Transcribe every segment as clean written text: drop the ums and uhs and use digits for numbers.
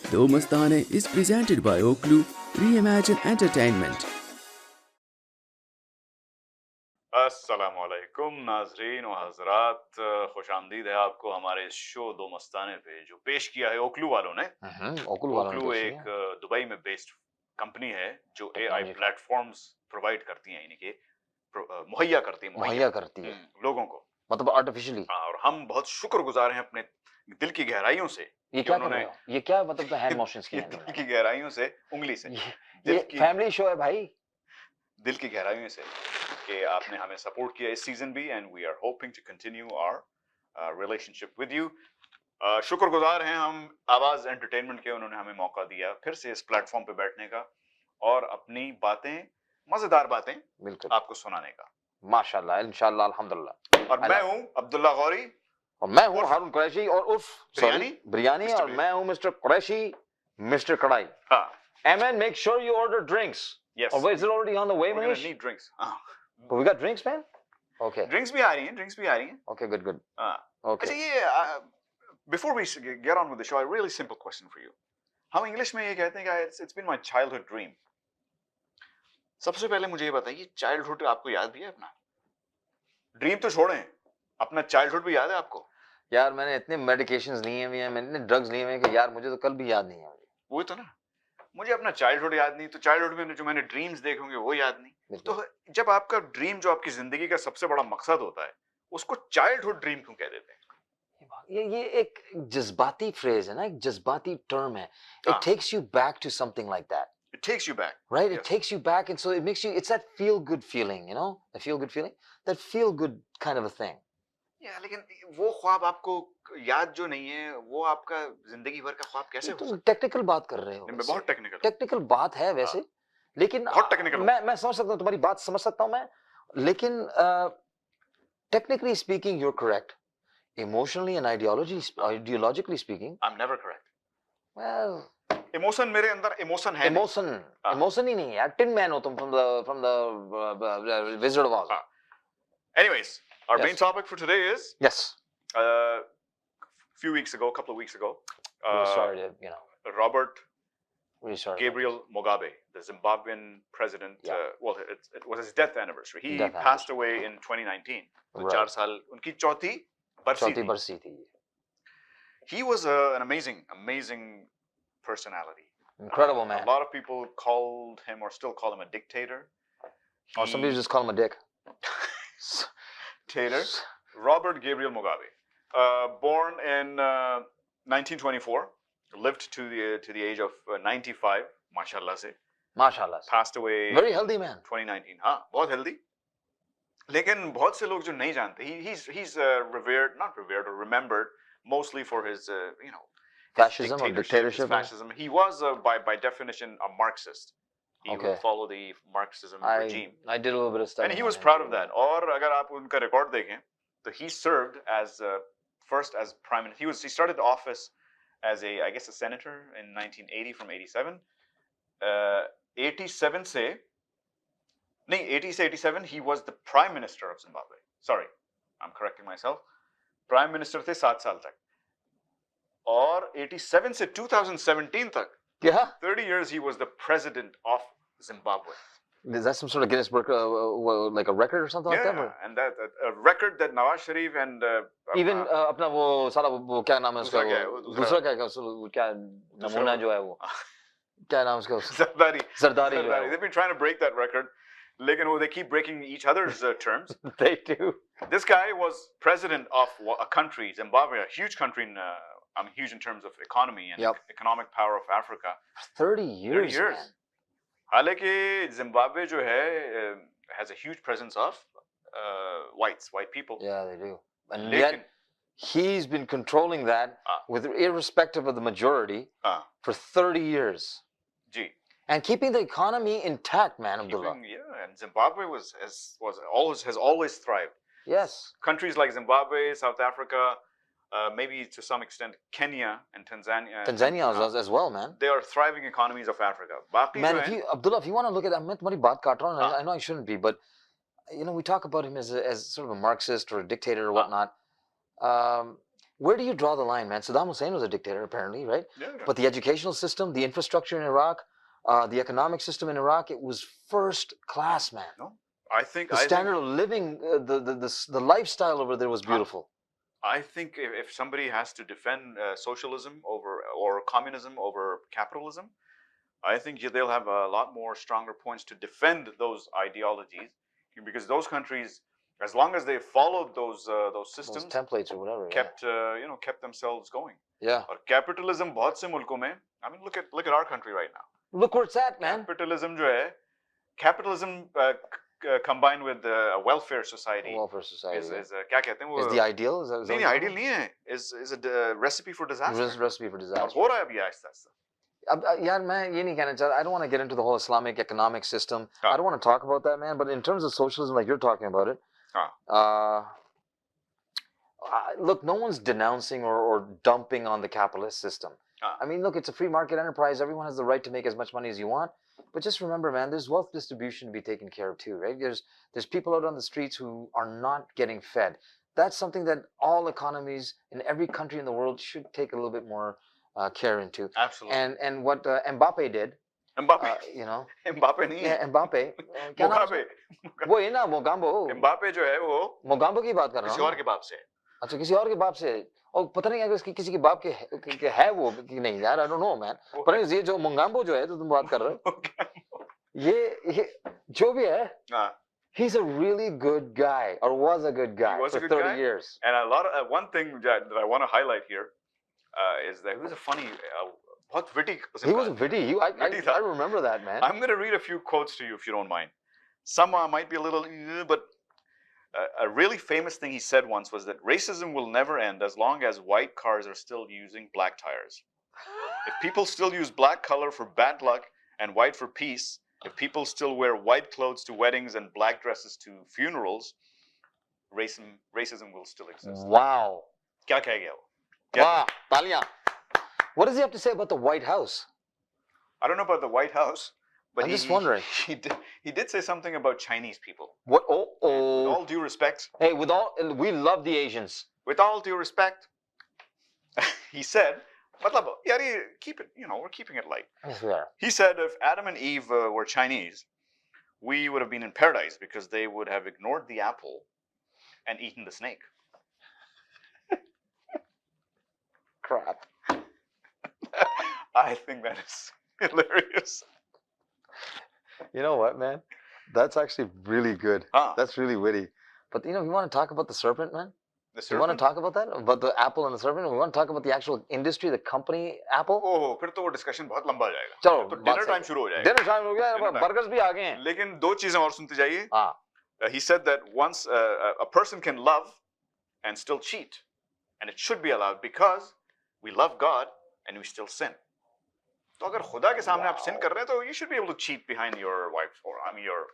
Do Mastane is presented by Oklu Reimagine Entertainment. अस्सलामुअलैकुम नाजरीन व हजरात, खुश आमदीद है आपको हमारे इस शो दो मस्ताने पे जो पेश किया है ओकलू वालों ने। ओकलू एक दुबई में बेस्ड कंपनी है जो एआई प्लेटफॉर्म्स प्रोवाइड करती हैं, यानी कि मुहैया करती है लोगों को, मतलब आर्टिफिशियली। और हम बहुत शुक्रगुजार हैं अपने दिल की गहराइयों से। ये क्या उन्होंने ये क्या मतलब हैंड मोशंस किए हैं दिल की गहराइयों से, उंगली से, ये फैमिली शो है भाई, दिल की गहराइयों से कि आपने हमें सपोर्ट किया इस सीजन भी, and we are hoping to continue our relationship with you. शुक्रगुजार हैं हम आवाज एंटरटेनमेंट के, उन्होंने हमें मौका दिया फिर से इस प्लेटफॉर्म पे बैठने का और अपनी बातें, मजेदार बातें बिल्कुल आपको सुनाने का। माशाल्लाह, इंशाल्लाह, अल्हम्दुलिल्लाह। और मैं हूं अब्दुल्ला गौरी, और मैं हूं हारून कुरैशी, और उर्फ बिरयानी, और मैं हूं मिस्टर कुरैशी, मिस्टर कढ़ाई। Amen, make sure you order drinks. Yes. Or is it already on the way, Manish? We're going to need drinks. But we got drinks, man? Okay. Drinks भी आ रही हैं, Okay, good. Okay. अच्छा, ये before we get on with the show, a really simple question for you. हम English में ये कहते हैं कि it's been my childhood dream. सबसे पहले मुझे ये बताइए, चाइल्डहुड आपको याद भी है अपना? ड्रीम तो छोड़ें, अपना चाइल्डहुड भी याद है आपको? यार मैंने इतने मेडिकेशंस लिए हैं, मैंने इतने ड्रग्स लिए हैं कि यार मुझे तो कल भी याद नहीं है। वो तो ना, मुझे अपना चाइल्डहुड याद नहीं, तो चाइल्डहुड में जो मैंने ड्रीम्स देखे होंगे वो याद नहीं। तो जब आपका ड्रीम जो आपकी जिंदगी का सबसे बड़ा मकसद होता है, उसको चाइल्डहुड ड्रीम क्यों कह देते हैं? ये एक जज्बाती फ्रेज है ना, एक जज्बाती टर्म है। It takes you back to something like that. It takes you back. Right? Yes. It takes you back, and so it makes you, it's that feel good feeling, you know? The feel good feeling? That feel good kind of a thing. Yeah, लेकिन वो ख्वाब आपको याद जो नहीं है, वो आपका जिंदगी भर का ख्वाब कैसे हो सकता है? तुम टेक्निकल बात कर रहे हो। मैं बहुत टेक्निकल बात है वैसे, लेकिन बहुत टेक्निकल। मैं समझ सकता हूँ, तुम्हारी बात समझ सकता हूँ मैं, लेकिन technically speaking you're correct. Emotionally and ideologically speaking, I'm never correct. Well, emotion मेरे अंदर इमोशन है। इमोशन ही नहीं है यार, टिन मैन हो तुम from the Wizard of Oz. Anyways, our main topic for today is a couple of weeks ago, started, you know, Robert Gabriel Mugabe, the Zimbabwean president, well, it was his death anniversary. He passed away in 2019. तो 4 साल उनकी चौथी बरसी थी। He was an amazing personality. Incredible man. A lot of people called him, or still call him, a dictator. Or some people just call him a dick. Tater. Robert Gabriel Mugabe, born in 1924, lived to the age of 95, mashallah se. Passed away. Very healthy man. 2019. हाँ, बहुत healthy. लेकिन बहुत से लोग जो नहीं जानते, he's not revered or remembered mostly for his fascism or dictatorship. Fascism. He was by definition a Marxist. He would follow the Marxism regime. I did a little bit of study. And he was proud of that. और अगर आप उनका record देखें, तो he served as first as prime minister. He started office as I guess a senator in 1980 from 87. 87 से 87 he was the prime minister of Zimbabwe. Sorry, I'm correcting myself. Prime minister थे 7 साल तक, और 87 से 2017 तक, 30 years he was the president of Zimbabwe. Is that some sort of Guinness Book, like a record or something like that? Yeah, and that a record that Nawaz Sharif and even अपना वो सारा वो क्या नाम है उसका, दूसरा क्या नमूना जो है वो क्या नाम उसका, Zardari जो है, they've been trying to break that record, लेकिन वो they keep breaking each other's terms. They do. This guy was president of a country, Zimbabwe, a huge country in huge in terms of economy and economic power of Africa. 30 years. हालांकि Zimbabwe जो है has a huge presence of white people. Yeah, they do. And yet he's been controlling that with irrespective of the majority for 30 years. Ji. And keeping the economy intact, man, Abdullah. Yeah, and Zimbabwe has always thrived. Yes. Countries like Zimbabwe, South Africa, maybe to some extent Kenya and Tanzania. Tanzania as well, man. They are thriving economies of Africa. Man, Abdullah, if you want to look at, मैं तुम्हारी बात काट रहा हूँ, I know I shouldn't be, but you know, we talk about him as sort of a Marxist or a dictator or whatnot. Where do you draw the line, man? Saddam Hussein was a dictator, apparently, right? Yeah. But the educational system, the infrastructure in Iraq, the economic system in Iraq, it was first class, man. No, I think The standard of living, the lifestyle over there was beautiful. I think if somebody has to defend socialism or communism over capitalism, I think they'll have a lot more stronger points to defend those ideologies, because those countries, as long as they followed those systems, Those templates or whatever, kept kept themselves going. Yeah. और capitalism बहुत से मुल्कों में, I mean look at our country right now. Look where it's at, man. Capitalism जो है, capitalism combined with a welfare society. Welfare society. Is क्या कहते हैं वो? Is the ideal? Is that नहीं ideal नहीं है. Is a recipe for disaster. Recipe for disaster. और हो रहा है अभी Aahista Aahista. Yeah, man, I don't want to get into the whole Islamic economic system. I don't want to talk about that, man. But in terms of socialism, like you're talking about it, look, no one's denouncing or dumping on the capitalist system. I mean, look, it's a free market enterprise. Everyone has the right to make as much money as you want. But just remember, man, there's wealth distribution to be taken care of too, right? There's people out on the streets who are not getting fed. That's something that all economies in every country in the world should take a little bit more care into. Absolutely. And what Mbappe did, you know, Mbappe नहीं है. Mbappe, Mugabe. वो है ना Mogambo. Mbappe जो है वो मोगाम्बो की बात कर रहा हूँ. किसी और के बाप से. अच्छा किसी और के बाप से. और पता नहीं अगर किसी के बाप के है वो कि नहीं यार, I don't know, man. पर ये जो मोगाम्बो जो है तो तुम बात कर रहे हो, ये जो भी है, he's a really good guy, or was a good guy for 30 years. And one thing that I want to highlight here is that he was a funny, बहुत witty. He was witty. I remember that, man. I'm going to read a few quotes to you if you don't mind. Some might be a little, but a really famous thing he said once was that racism will never end as long as white cars are still using black tires. If people still use black color for bad luck and white for peace, if people still wear white clothes to weddings and black dresses to funerals, racism will still exist. Wow. क्या कह गया वो? Wow. Talia. What does he have to say about the White House? I don't know about the White House, but I'm just wondering. He did say something about Chinese people. What? With all due respect. Hey, we love the Asians. With all due respect, he said, मतलब यार ये keep it, we're keeping it light. Yeah. He said if Adam and Eve were Chinese, we would have been in paradise because they would have ignored the apple and eaten the snake. Crap. I think that is hilarious. You know what, man? That's actually really good. That's really witty. But you want to talk about the serpent, man? The serpent? You want to talk about that? About the apple and the serpent? We want to talk about the actual industry, the company, Apple? Oh, फिर तो वो discussion बहुत लंबा हो जाएगा. चलो, तो dinner time शुरू हो जाएगा. Dinner time हो गया, burgers भी आ गए हैं. लेकिन दो चीजें और सुनते जाइए. He said that once a person can love and still cheat, and it should be allowed because we love God and we still sin. तो अगर खुदा के सामने आप sin कर रहे हैं तो you should be able to cheat behind your wife or your.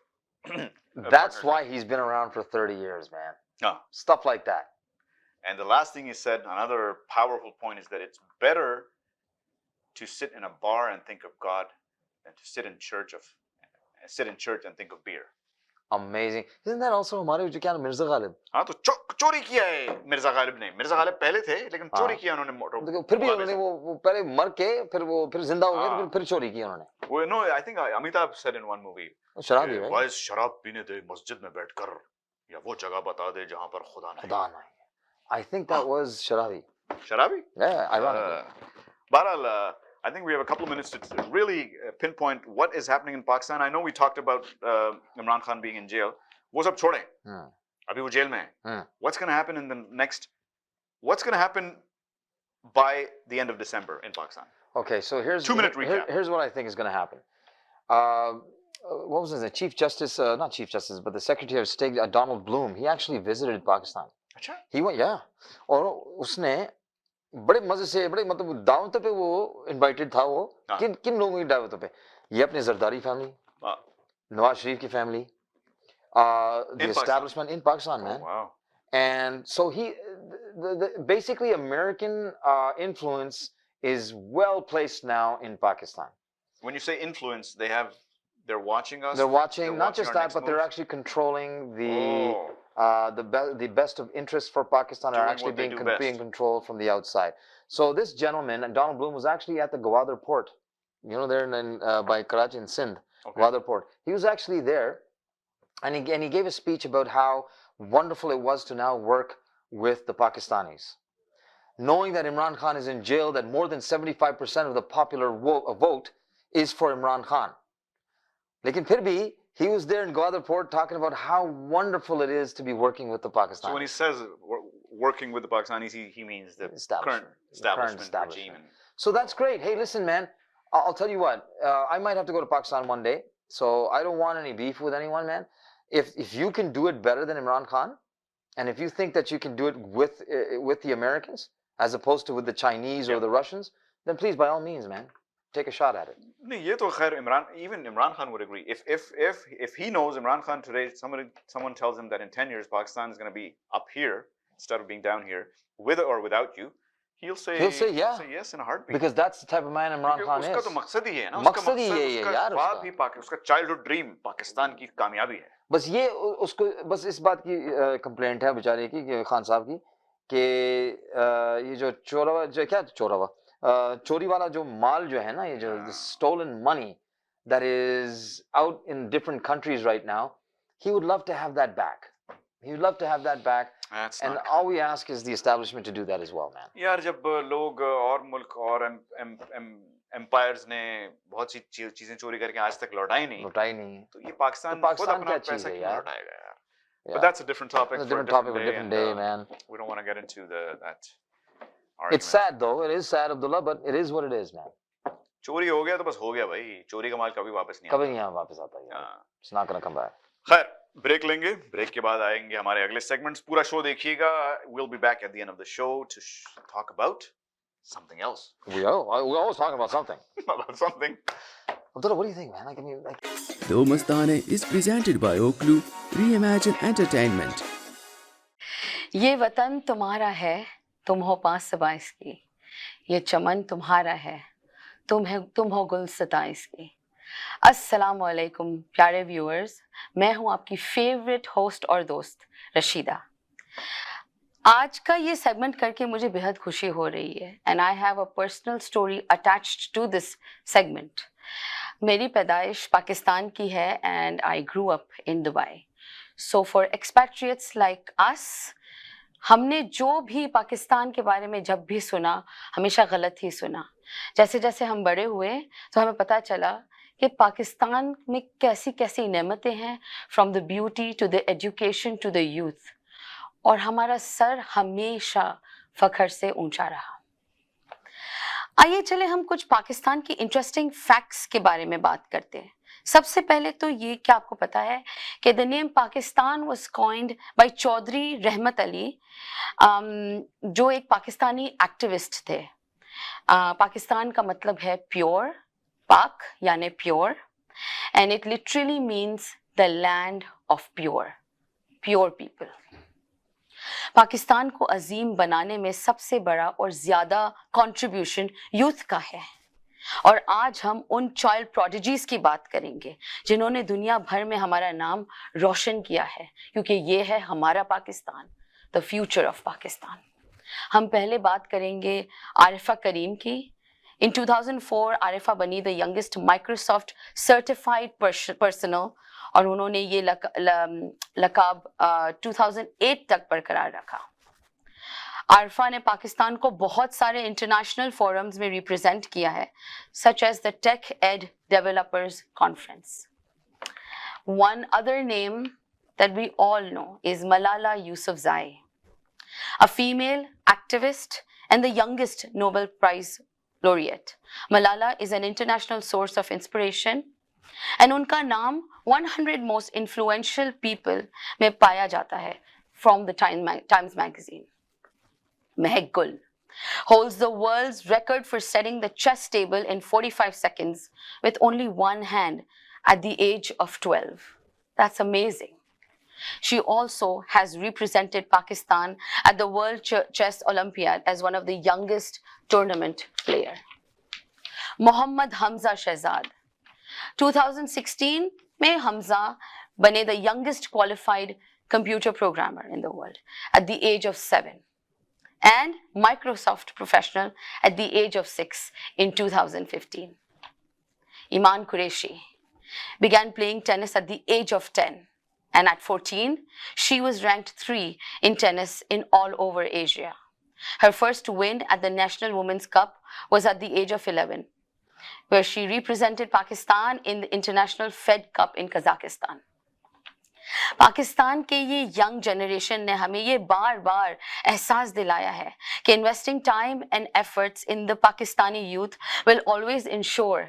That's why he's been around for 30 years, man. Stuff like that. And the last thing he said, another powerful point, is that it's better to sit in a bar and think of God than to sit in church and think of beer. Amazing. Isn't that also हमारे जो क्या मिर्जा गालिब? हाँ तो चोरी किया है मिर्जा गालिब ने. मिर्जा गालिब पहले थे लेकिन चोरी किया उन्होंने मोटर. फिर भी उन्होंने वो पहले मर के फिर जिंदा हो गए फिर चोरी की उन्होंने. वो no, I think Amitabh said in one movie. शराबी है. वाइस शराब पीने दे मस्जिद में बैठकर या वो जगह बता दे जहाँ पर खुदा नहीं. I think that was Sharabi. Sharabi? Yeah, ironically. Bahral, I think we have a couple of minutes to really pinpoint what is happening in Pakistan. I know we talked about Imran Khan being in jail. वो सब छोड़ें. अभी वो jail में है. What's going to happen in the next? What's going to happen by the end of December in Pakistan? Okay, so here's 2-minute recap. Here's what I think is going to happen. What was his name? Chief Justice, not Chief Justice, but the Secretary of State, Donald Bloom. He actually visited Pakistan. अच्छा? He went, yeah. और उसने बड़े मजे से बड़े मतलब दावत पे वो इनवाइटेड था वो. किन लोगों की दावत पे? ये अपने जरदारी फैमिली, नवाज शरीफ की family, the establishment in Pakistan, man. Oh, wow. And so basically American influence is well placed now in Pakistan. When you say influence, they have They're watching us. They're watching not watching just our that, next but they're moves? actually controlling Oh, the best of interests for Pakistan are Doing actually what they being do best. being controlled from the outside. So this gentleman, and Donald Bloom, was actually at the Gwadar port. You know, there by Karachi in Sindh, okay. Gwadar port. He was actually there, and he gave a speech about how wonderful it was to now work with the Pakistanis. Knowing that Imran Khan is in jail, that more than 75% of the popular vote is for Imran Khan. Lekin phir bhi, he was there in Gwadar port talking about how wonderful it is to be working with the Pakistanis. So when he says working with the Pakistanis, he means the current establishment regime. So that's great. Hey, listen, man, I'll tell you what. I might have to go to Pakistan one day, so I don't want any beef with anyone, man. If you can do it better than Imran Khan, and if you think that you can do it with the Americans as opposed to with the Chinese or the Russians, then please, by all means, man, take a shot at it. No, ye to khair even Imran Khan would agree. If he knows Imran Khan today, someone tells him that in 10 years Pakistan is going to be up here instead of being down here, with or without you, he'll say yes in a heartbeat. Because that's the type of man Imran Khan is. उसका तो मकसद ही है ना, मकसद ही यही है यार उसका childhood dream पाकिस्तान की कामयाबी है. बस ये उसको बस इस बात की कंप्लेंट है बेचारे की खान साहब की कि ये जो चोरी वाला जो माल जो है ना, ये जो stolen money that is out in different countries right now, he would love to have that back. He would love to have that back. And all we ask is the establishment to do that as well, man. यार जब लोग और मुल्क और empires ने बहुत सी चीजें चोरी करके आज तक लौटाई नहीं तो ये पाकिस्तान खुद अपना पैसा क्यों लौटाएगा यार? But that's a different topic for a different day, man. We don't want to get into that argument. It's sad though. It is sad, Abdullah, but it is what it is, man. चोरी हो गया तो बस हो गया भाई. चोरी का माल कभी वापस नहीं आता. कभी नहीं वापस आता है. It's not gonna come back. खैर, ब्रेक लेंगे. ब्रेक के बाद आएंगे हमारे अगले सेगमेंट्स. पूरा शो देखिएगा. We'll be back at the end of the show to talk about something else. We always talking about something. About something. Abdullah, what do you think, man? The Mastane is presented by Oklu Reimagine Entertainment. ये वतन तुम्हारा है, तुम हो पास सबाइस की. ये चमन तुम्हारा है, तुम हो गुल सताइस की. अस्सलामु अलैकुम प्यारे व्यूअर्स, मैं हूँ आपकी फेवरेट होस्ट और दोस्त रशीदा. आज का ये सेगमेंट करके मुझे बेहद खुशी हो रही है and I have a personal story attached to this segment. मेरी पैदाइश पाकिस्तान की है and I grew up in Dubai. So for expatriates like us, हमने जो भी पाकिस्तान के बारे में जब भी सुना हमेशा गलत ही सुना. जैसे जैसे हम बड़े हुए तो हमें पता चला कि पाकिस्तान में कैसी कैसी नेमतें हैं, from the beauty to the education to the youth, और हमारा सर हमेशा फख्र से ऊंचा रहा. आइए चले हम कुछ पाकिस्तान की इंटरेस्टिंग फैक्ट्स के बारे में बात करते हैं. सबसे पहले तो ये क्या आपको पता है कि the name Pakistan was coined by Chaudhry Rahmat Ali, जो एक पाकिस्तानी एक्टिविस्ट थे. पाकिस्तान का मतलब है प्योर, पाक यानी pure, and it literally means the land of pure people. Pakistan को अजीम बनाने में सबसे बड़ा और ज़्यादा कंट्रीब्यूशन यूथ का है. और आज हम उन चाइल्ड प्रोडिजीज की बात करेंगे जिन्होंने दुनिया भर में हमारा नाम रोशन किया है, क्योंकि ये है हमारा Pakistan, the future of Pakistan. हम पहले बात करेंगे आरिफा करीम की. इन 2004 आरिफा बनी the youngest Microsoft certified personal, और उन्होंने ये लकाब 2008 तक बरकरार रखा. आरिफा ने पाकिस्तान को बहुत सारे इंटरनेशनल फोरम्स में रिप्रेजेंट किया है, such as the tech ed developers conference. One other name that we all know is Malala Yousafzai, a female activist and the youngest Nobel Prize laureate. Malala is an international source of inspiration, and उनका नाम 100 most influential people में पाया जाता है from the Times magazine. Mehak Gul holds the world's record for setting the chess table in 45 seconds with only one hand at the age of 12. That's amazing. She also has represented Pakistan at the World Chess Olympiad as one of the youngest tournament player. Mohammad Hamza Shehzad, 2016 में Hamza बने the youngest qualified computer programmer in the world at the age of 7 and Microsoft professional at the age of 6 in 2015. Iman Qureshi began playing tennis at the age of 10, and at 14, she was ranked 3 in tennis in all over Asia. Her first win at the National Women's Cup was at the age of 11, where she represented Pakistan in the International Fed Cup in Kazakhstan. Pakistan के ये young generation ने हमें ये बार बार एहसास दिलाया है कि investing time and efforts in the Pakistani youth will always ensure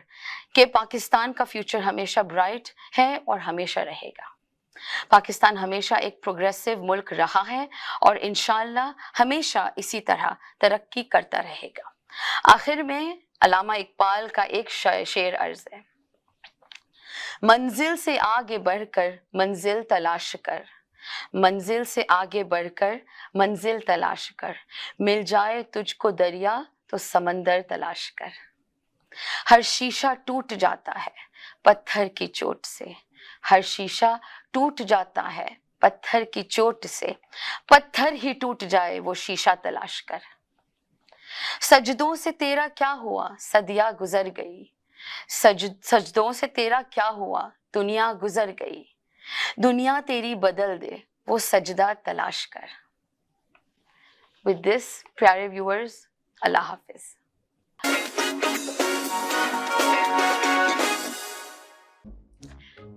कि पाकिस्तान का फ्यूचर हमेशा ब्राइट है और हमेशा रहेगा. पाकिस्तान हमेशा एक प्रोग्रेसिव मुल्क रहा है और इंशाअल्लाह हमेशा इसी तरह तरक्की करता रहेगा. आखिर में अल्लामा इकबाल का एक शेर अर्ज है, मंजिल से आगे बढ़कर मंजिल तलाश कर, मंजिल से आगे बढ़कर मंजिल तलाश कर, मिल जाए तुझको दरिया तो समंदर तलाश कर. हर शीशा टूट जाता है पत्थर की चोट से, हर शीशा टूट जाता है पत्थर की चोट से, पत्थर ही टूट जाए वो शीशा तलाश कर. सजदों से तेरा क्या हुआ सदियां गुजर गई, सजदों से तेरा क्या हुआ दुनिया गुजर गई, दुनिया तेरी बदल दे वो सजदा तलाश कर. With this, प्यारे viewers, अल्लाह हाफिज.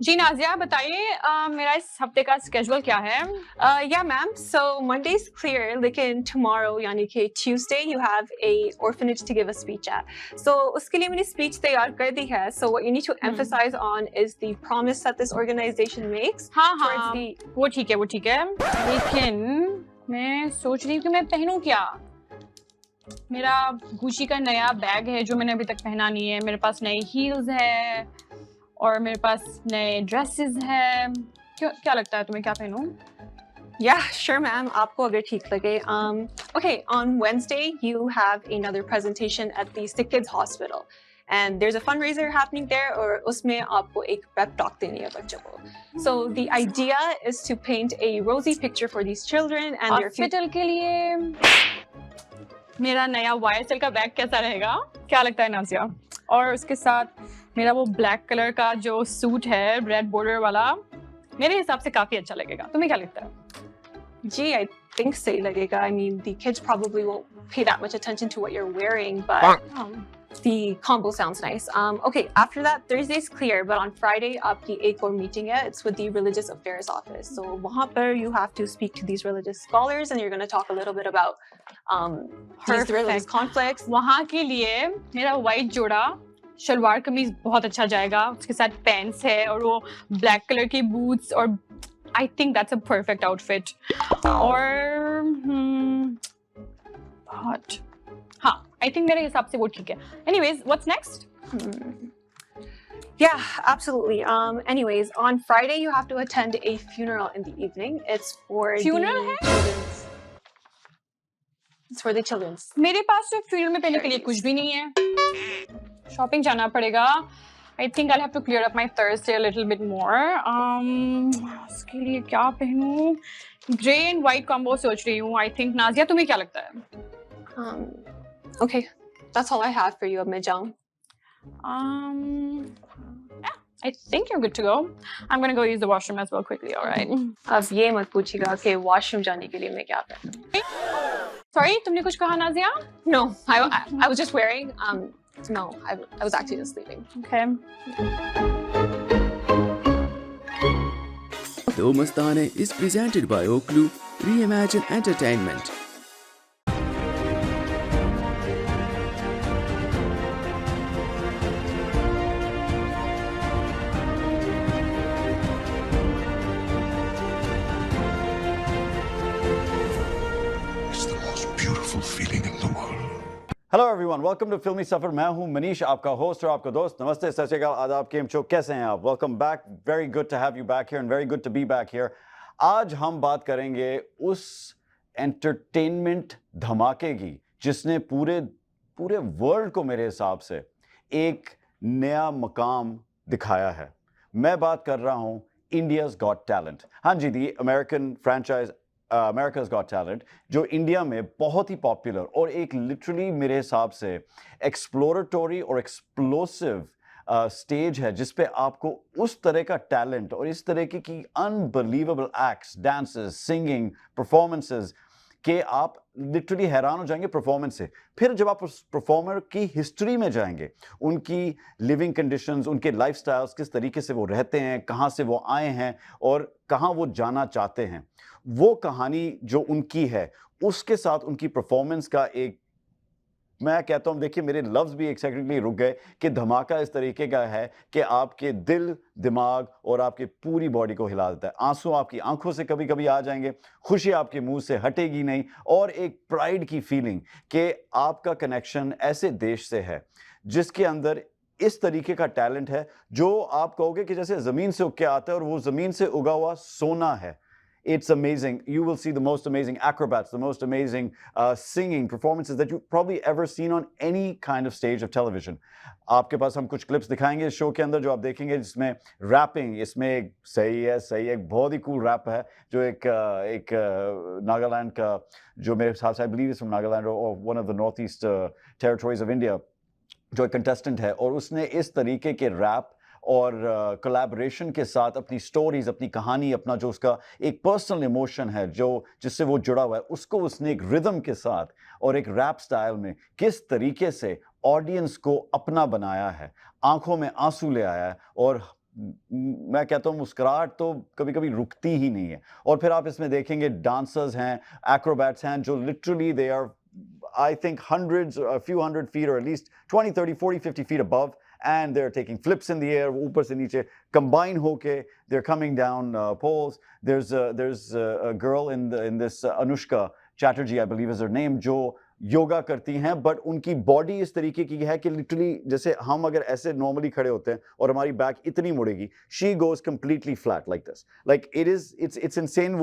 जी नाजिया बताइए मेरा इस हफ्ते का स्केड्यूल क्या है? Yeah, ma'am. So Monday's clear. लेकिन tomorrow, यानी कि Tuesday, you have a orphanage to give a speech at. So उसके लिए मैंने speech तैयार कर दी है. So what you need to emphasize on is the promise that this organization makes. हाँ वो ठीक है. लेकिन मैं सोच रही हूँ कि मैं पहनूं क्या? मेरा गुची का नया बैग है जो मैंने अभी तक पहना नहीं है. मेरे पास नए हील्स है और मेरे पास नए ड्रेसेस हैं. क्या लगता है तुम्हें क्या पहनूं? Yeah, sure, ma'am. आपको अगर ठीक लगे. Okay, on Wednesday you have another presentation at the Sick Kids Hospital, and there's a fundraiser happening there. और उसमें आपको एक pep talk देनी है बच्चों को. So the idea is to paint a rosy picture for these children and their hospital के लिए मेरा नया YSL का बैग कैसा रहेगा? क्या लगता है नाजिया? और उसके साथ मेरा वो ब्लैक कलर का जो सूट है रेड बॉर्डर वाला मेरे हिसाब से काफी अच्छा लगेगा. तुम्हें क्या लगता है? जी, I think सही लगेगा. I mean, the kids probably won't pay that much attention to what you're wearing, but the combo sounds nice. Okay, after that, Thursday's clear, but on Friday, आपकी एक और meeting है. It's with the Religious Affairs Office. So वहाँ पर you have to speak to these religious scholars, and you're going to talk a little bit about these religious conflicts. वहाँ के लिए मेरा white जोड़ा शलवार कमीज बहुत अच्छा जाएगा. उसके साथ पैंट्स है और वो ब्लैक कलर की बूट्स और I think that's a perfect outfit. और बहुत हाँ I think मेरे हिसाब से वो ठीक है. Anyways, what's next? Yeah, absolutely. Anyways, on Friday you have to attend a funeral in the evening. It's for Funeral the children's. It's for the children's. मेरे पास तो funeral में पहनने के लिए कुछ भी नहीं है. Shopping जाना पड़ेगा. I think I'll have to clear up my Thursday a little bit more. उसके लिए क्या पहनूं? Grey and white combo सोच रही हूँ. I think नाजिया तुम्हें क्या लगता है? Okay, that's all I have for you, Mijang. Yeah, I think you're good to go. I'm gonna go use the washroom as well quickly. All right. अब ये मत पूछिएगा कि washroom जाने के लिए मैं क्या पहनूं? Sorry, तुमने कुछ कहा Nazia? No, I was just wearing. No, I was actually just sleeping. Okay. The Mastane is presented by Oklu Reimagine Entertainment. It's the most beautiful feeling in the world. Hello everyone, welcome to फिल्मी सफर. मैं हूं मनीष, आपका host और आपका दोस्त. नमस्ते, सत श्री अकाल, आदाब, केम छो, कैसे हैं आप? Welcome back. Very good to have you back here and very good to be back here. आज हम बात करेंगे उस एंटरटेनमेंट धमाके की जिसने पूरे वर्ल्ड को मेरे हिसाब से एक नया मकाम दिखाया है। मैं बात कर रहा हूं इंडियाज गॉट टैलेंट। हाँ जी, the American franchise America's got talent, जो इंडिया में बहुत ही पॉपुलर और एक लिटरली मेरे हिसाब से एक्सप्लोरेटरी और एक्सप्लोसिव स्टेज है, जिस पे आपको उस तरह का टैलेंट और इस तरह की unbelievable acts, dances, singing, performances कि आप लिटरली हैरान हो जाएंगे परफॉर्मेंस से। फिर जब आप उस परफॉर्मर की हिस्ट्री में जाएंगे, उनकी लिविंग कंडीशंस, उनके लाइफस्टाइल्स, किस तरीके से वो रहते हैं, कहाँ से वो आए हैं और कहाँ वो जाना चाहते हैं, वो कहानी जो उनकी है, उसके साथ उनकी परफॉर्मेंस का एक, मैं कहता हूं, देखिए मेरे लफ्ज भी एक सेकंड के लिए रुक गए कि धमाका इस तरीके का है कि आपके दिल, दिमाग और आपके पूरी बॉडी को हिला देता है। आंसू आपकी आंखों से कभी कभी आ जाएंगे, खुशी आपके मुंह से हटेगी नहीं, और एक प्राइड की फीलिंग कि आपका कनेक्शन ऐसे देश से है जिसके अंदर इस तरीके का टैलेंट है जो आप कहोगे कि जैसे जमीन से उग के आता है और वो जमीन से उगा हुआ सोना है। It's amazing. You will see the most amazing acrobats, the most amazing singing performances that you've probably ever seen on any kind of stage of television. आपके पास हम कुछ क्लिप्स दिखाएंगे इस शो के अंदर जो आप देखेंगे, जिसमें रैपिंग, इसमें एक सही है, एक बहुत ही कूल रैप है जो एक नागालैंड का, जो मेरे हिसाब से I believe is from Nagaland और one of the north east territories of India, जो एक कंटेस्टेंट है, और उसने इस तरीके के रैप और कोलैबोरेशन के साथ अपनी स्टोरीज, अपनी कहानी, अपना जो उसका एक पर्सनल इमोशन है जो जिससे वो जुड़ा हुआ है, उसको उसने एक रिदम के साथ और एक रैप स्टाइल में किस तरीके से ऑडियंस को अपना बनाया है, आंखों में आंसू ले आया है, और मैं कहता हूँ मुस्कुराहट तो कभी कभी रुकती ही नहीं है। और फिर आप इसमें देखेंगे डांसर्स हैं, एक्रोबैट्स हैं, जो literally they are, I think hundreds, a few hundred feet, or at least 20, 30, 40, 50 feet above, and they're taking flips in the air, ऊपर से नीचे combine होके they're coming down poles. There's a girl in this Anushka Chatterjee, I believe is her name, जो योगा करती हैं, but उनकी body इस तरीके की है कि लिटरली जैसे हम अगर ऐसे नॉर्मली खड़े होते हैं और हमारी बैक इतनी मुड़ेगी, she goes completely flat like this, like it's insane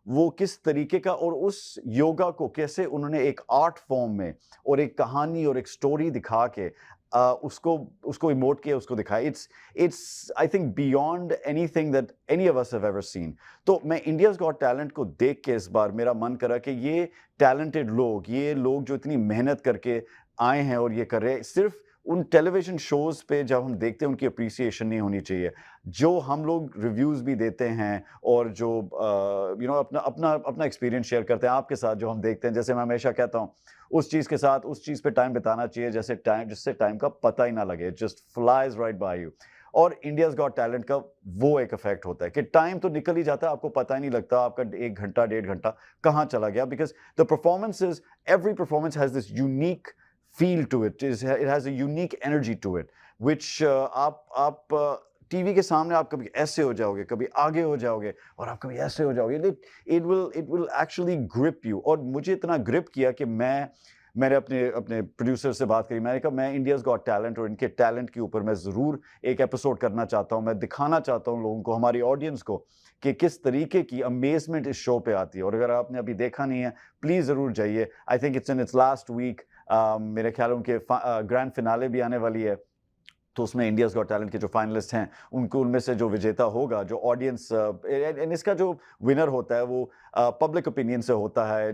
वो किस तरीके का, और उस योगा को कैसे उन्होंने एक आर्ट फॉर्म में और एक कहानी और एक स्टोरी दिखा के उसको इमोट किया, उसको दिखाया। It's I think beyond anything that any of us have ever seen. तो मैं इंडियाज गॉट टैलेंट को देख के इस बार मेरा मन करा कि ये टैलेंटेड लोग, ये लोग जो इतनी मेहनत करके आए हैं और ये कर रहे हैं, सिर्फ उन टेलीविजन शोज पे जब हम देखते हैं उनकी अप्रिसिएशन नहीं होनी चाहिए। जो हम लोग रिव्यूज़ भी देते हैं और जो अपना एक्सपीरियंस शेयर करते हैं आपके साथ, जो हम देखते हैं, जैसे मैं हमेशा कहता हूँ, उस चीज़ के साथ उस चीज़ पे टाइम बिताना चाहिए जिससे टाइम का पता ही ना लगे, just flies right by you. और इंडियाज गॉट टैलेंट का वो एक इफेक्ट होता है कि टाइम तो निकल ही जाता है, आपको पता ही नहीं लगता आपका 1 घंटा 1.5 घंटा कहाँ चला गया, because the performances, every performance has this unique feel to it. It has a unique energy to it, which आप टीवी के सामने आप कभी ऐसे हो जाओगे, कभी आगे हो जाओगे, और आप कभी ऐसे हो जाओगे। It will actually grip you. और मुझे इतना grip किया कि मैंने अपने प्रोड्यूसर से बात करी, मैंने कहा मैं इंडियाज गॉट टैलेंट और इनके टैलेंट के ऊपर मैं ज़रूर एक एपिसोड करना चाहता हूँ। मैं दिखाना चाहता हूँ लोगों को, हमारी ऑडियंस को, कि किस तरीके की अमेजमेंट इस शो पे आती है। और अगर आपने अभी देखा नहीं है, प्लीज़ ज़रूर जाइए। I think it's in its last week. मेरे ख्याल उनके ग्रैंड फिनाले भी आने वाली है, तो उसमें इंडियाज गॉट टैलेंट के जो फाइनलिस्ट हैं, उनमें से जो विजेता होगा, जो ऑडियंस, इसका जो विनर होता है वो पब्लिक ओपिनियन से होता है,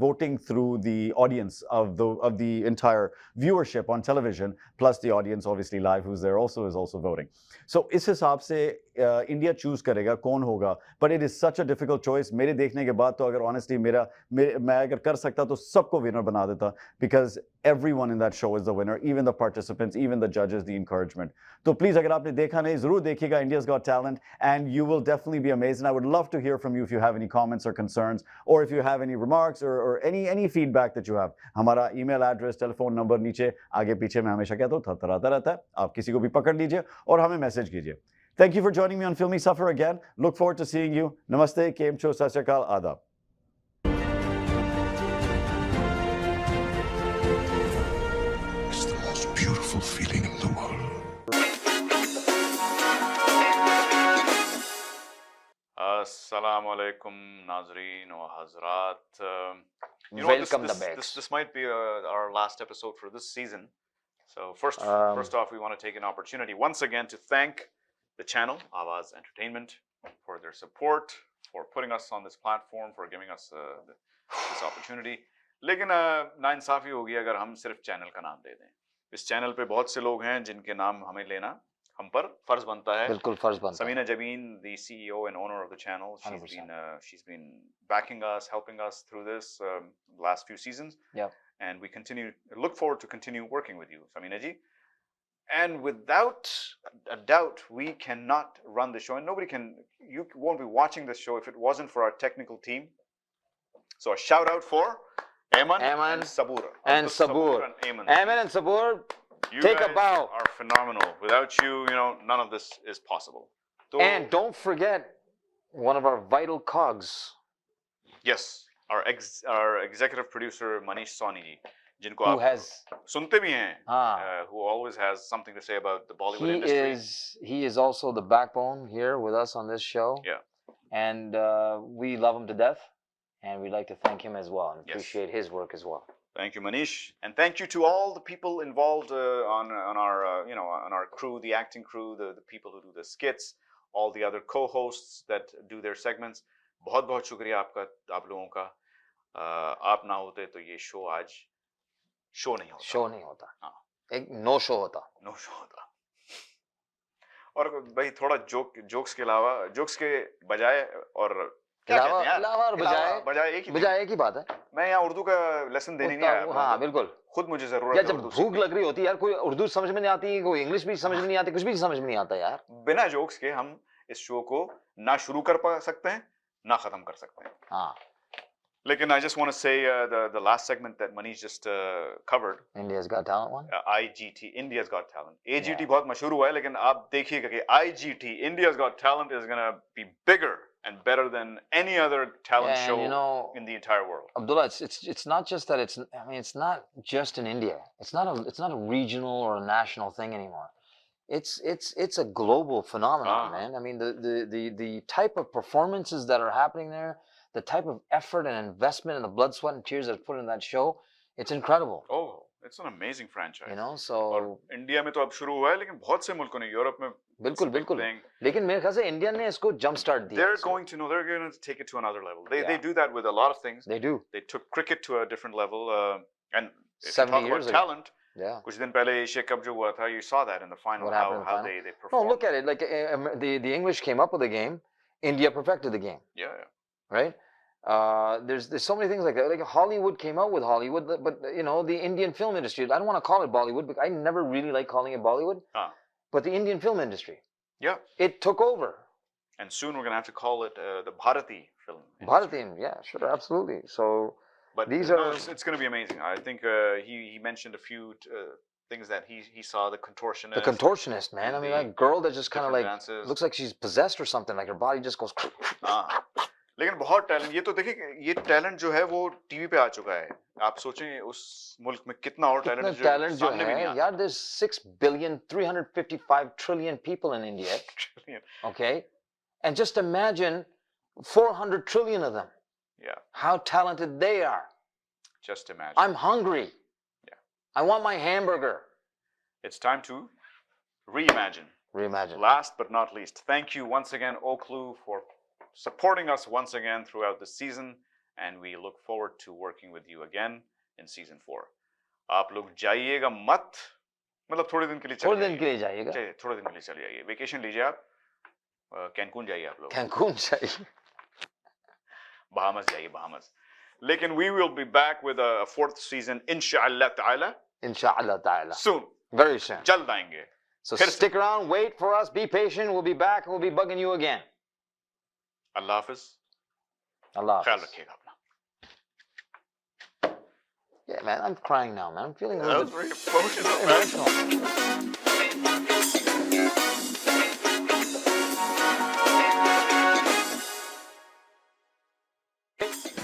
voting through the audience of the entire viewership on television, plus the audience obviously live who is there also is also voting. So इस हिसाब से इंडिया चूज करेगा कौन होगा, but it is such a difficult choice. मेरे देखने के बाद तो अगर ऑनेस्टली मैं अगर कर सकता तो सबको विनर बना देता, because everyone in that show is the winner, even the participants, even the judges, the encouragement. So please, अगर आपने देखा नहीं, ज़रूर देखिएगा India's Got Talent, and you will definitely be amazed. And I would love to hear from you if you have any comments or concerns, or if you have any remarks or any feedback that you have. हमारा email address, telephone number नीचे आगे पीछे मैं हमेशा कहता हूँ थरथराता रहता है, आप किसी को भी पकड़ लीजिए और हमें मैसेज कीजिए। Thank you for joining me on Filmy Suffer again. Look forward to seeing you. Namaste, Kem Cho, Sat Sri Akal, Adab. It's the most beautiful feeling in the world. Assalamu alaikum, Nazreen wa Hazrat. Welcome the back. This might be our last episode for this season. So first off, we want to take an opportunity once again to thank the channel Awaz Entertainment for their support, for putting us on this platform, for giving us this opportunity. लेकिन नाइंसाफी होगी अगर हम सिर्फ channel का नाम दे दें. इस चैनल पे बहुत से लोग हैं जिनके नाम हमें लेना हम पर फर्ज बनता है. बिल्कुल फर्ज बनता है. Samina Jabeen, the CEO and owner of the channel, she's been backing us, helping us through this last few seasons. Yeah. And we look forward to continue working with you, Samina ji. And without a doubt, we cannot run the show, and you won't be watching this show if it wasn't for our technical team. So a shout out for Ayman and Sabur. And Sabur. Ayman and Sabur, take a bow. You are phenomenal. Without you, none of this is possible. And don't forget one of our vital cogs. Yes, our executive producer Manish Soni ji. Who has sunte bhi hain, who always has something to say about the Bollywood industry. He is also the backbone here with us on this show. Yeah. And we love him to death, and we'd like to thank him as well and appreciate his work as well. Thank you, Manish, and thank you to all the people involved on our crew, the acting crew, the people who do the skits, all the other co-hosts that do their segments. बहुत बहुत शुक्रिया आपका, आप लोगों का. आप ना होते तो ये शो आज शो नहीं होता. हाँ. एक नो शो होता. और भाई थोड़ा जोक्स के अलावा, जोक्स के बजाय और क्या कहते हैं यार? अलावा और बजाय एक ही बात है. मैं यहाँ उर्दू का लेसन देने नहीं आया. हाँ बिल्कुल. खुद मुझे जरूरत है. जब भूख लग रही होती है यार, कोई उर्दू समझ में नहीं आती, कोई इंग्लिश भी समझ में नहीं आती, कुछ भी समझ में नहीं आता यार. बिना जोक्स के हम इस शो को ना शुरू कर सकते हैं ना खत्म कर सकते हैं. हाँ. Lekin, I just want to say the last segment that Manish just covered. India's Got Talent one. IGT, India's Got Talent. AGT बहुत मशहूर हुआ है, लेकिन आप देखिएगा कि IGT, India's Got Talent, is gonna be bigger and better than any other talent show in the entire world. Abdullah, it's not just that. It's not just in India. It's not a regional or a national thing anymore. It's a global phenomenon, man. I mean, the type of performances that are happening there, the type of effort and investment and the blood, sweat, and tears that's put in that show, it's incredible. Oh, it's an amazing franchise. So. और India में तो अब शुरू हुआ है, लेकिन बहुत से मुल्कों ने, यूरोप में. बिल्कुल. लेकिन मेरे ख्याल से इंडिया ने इसको jump start दिया. They're going to take it to another level. They do that with a lot of things. They do. They took cricket to a different level, and if 70 you talk about talent. Yeah. कुछ दिन पहले Asia cup जो हुआ था, you saw that in the final. How they performed. No, look at it. Like the English came up with a game, India perfected the game. Yeah. Right. There's so many things like that. Like Hollywood came out with Hollywood, but the Indian film industry. I don't want to call it Bollywood because I never really like calling it Bollywood. But the Indian film industry. Yeah. It took over. And soon we're gonna have to call it the Bharati film. Bharati, yeah, sure, absolutely. So. But it's going to be amazing. I think he mentioned a few things that he saw, the contortionist. The contortionist, man. I mean, that girl that just kind of like looks like she's possessed or something. Like her body just goes. लेकिन बहुत talent, ये तो देखिए, ये talent जो है वो TV पे आ चुका है. आप सोचें उस मुल्क में कितना और टैलेंट जो सामने भी नहीं आता. यार, there's 6,355 trillion people in India. Okay, and just imagine 400 trillion of them. Yeah. How talented they are. Just imagine. I'm hungry. Yeah. I want my hamburger. It's time to reimagine. Last but not least, thank you once again, Oklu, for supporting us once again throughout the season, and we look forward to working with you again in season 4. आप लोग जाइएगा मत, मतलब थोड़े दिन के लिए जाइएगा. थोड़े दिन के लिए चले जाइए. वेकेशन लीजिए आप. कैंकून जाइए आप लोग. कैंकून जाइए. Bahamas. Lekin, we will be back with a 4th season, inshallah ta'ala. Soon. Very soon. Jald aayenge. So stick around, wait for us, be patient. We'll be back and we'll be bugging you again. Allah Hafiz. Allah Hafiz. Khayal rakhiyega apna. Yeah, man, I'm crying now, man. I'm feeling a little bit emotional.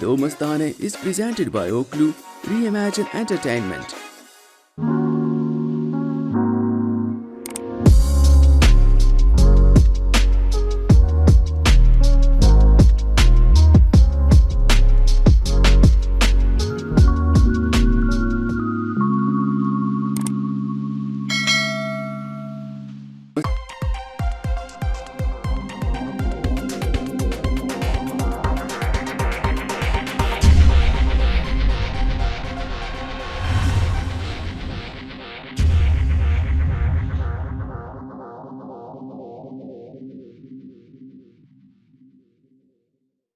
The Mastane is presented by Oklu Reimagine Entertainment.